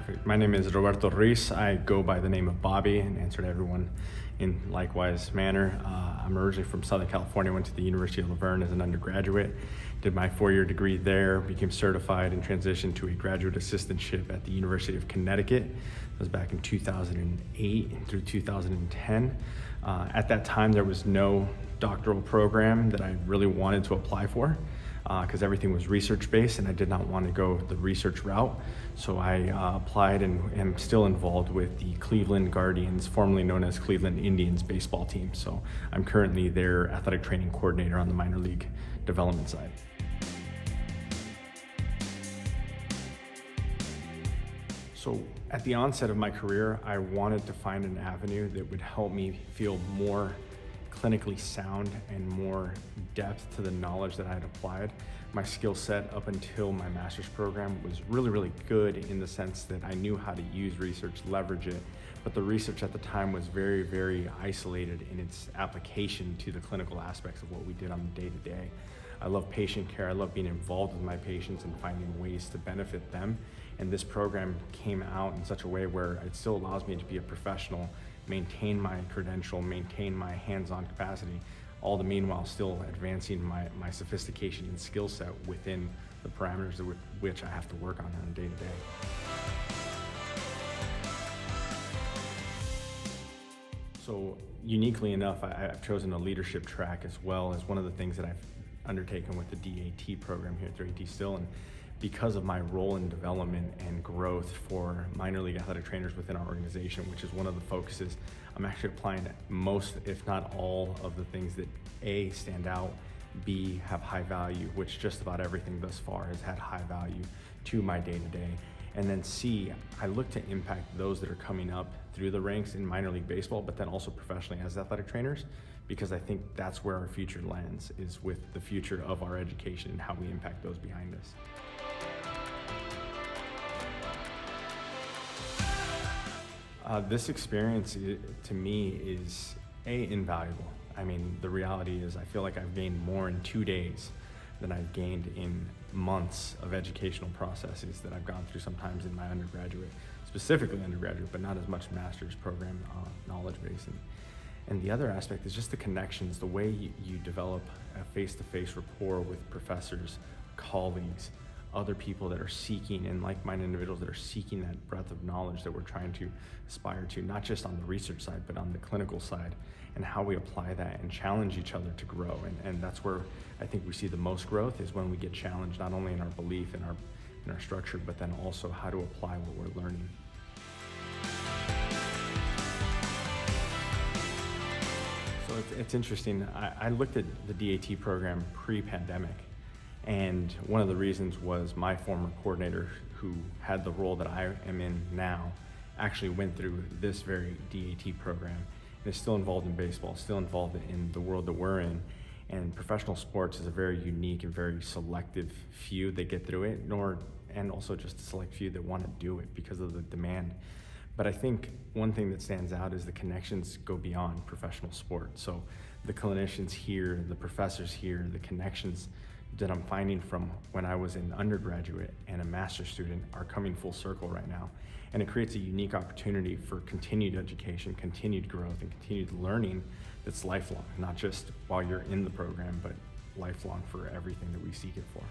Perfect. My name is Roberto Ruiz. I go by the name of Bobby and answer to everyone in likewise manner. I'm originally from Southern California, went to the University of Laverne as an undergraduate, did my 4-year degree there, became certified and transitioned to a graduate assistantship at the University of Connecticut. That was back in 2008 through 2010. At that time, there was no doctoral program that I really wanted to apply for, because everything was research-based and I did not want to go the research route. So I applied and am still involved with the Cleveland Guardians, formerly known as Cleveland Indians baseball team. So I'm currently their athletic training coordinator on the minor league development side. So at the onset of my career, I wanted to find an avenue that would help me feel more clinically sound and more depth to the knowledge that I had applied. My skill set up until my master's program was really good in the sense that I knew how to use research, leverage it, but the research at the time was very isolated in its application to the clinical aspects of what we did on the day-to-day. I love patient care, I love being involved with my patients and finding ways to benefit them. And this program came out in such a way where it still allows me to be a professional, maintain my credential, maintain my hands-on capacity, all the meanwhile still advancing my sophistication and skill set within the parameters with which I have to work on a day-to-day. So uniquely enough, I've chosen a leadership track as well as one of the things that I've undertaken with the DAT program here at ATSU. And because of my role in development and growth for minor league athletic trainers within our organization, which is one of the focuses, I'm actually applying most, if not all, of the things that A, stand out, B, have high value, which just about everything thus far has had high value to my day-to-day. And then C, I look to impact those that are coming up through the ranks in minor league baseball, but then also professionally as athletic trainers, because I think that's where our future lands, is with the future of our education and how we impact those behind us. This experience to me is invaluable. I mean, the reality is I feel like I've gained more in 2 days than I've gained in months of educational processes that I've gone through sometimes in my undergraduate, specifically undergraduate, but not as much master's program knowledge base. And the other aspect is just the connections, the way you develop a face-to-face rapport with professors, colleagues, other people that are seeking, and like-minded individuals that are seeking that breadth of knowledge that we're trying to aspire to, not just on the research side, but on the clinical side, and how we apply that and challenge each other to grow. And that's where I think we see the most growth, is when we get challenged, not only in our belief and in our structure, but then also how to apply what we're learning. So it's interesting. I looked at the DAT program pre-pandemic, and one of the reasons was my former coordinator, who had the role that I am in now, actually went through this very DAT program and is still involved in baseball, still involved in the world that we're in. And professional sports is a very unique and very selective few that get through it, and also just a select few that want to do it because of the demand. But I think one thing that stands out is the connections go beyond professional sport. So the clinicians here, the professors here, the connections that I'm finding from when I was an undergraduate and a master's student are coming full circle right now. And it creates a unique opportunity for continued education, continued growth, and continued learning that's lifelong, not just while you're in the program, but lifelong for everything that we seek it for.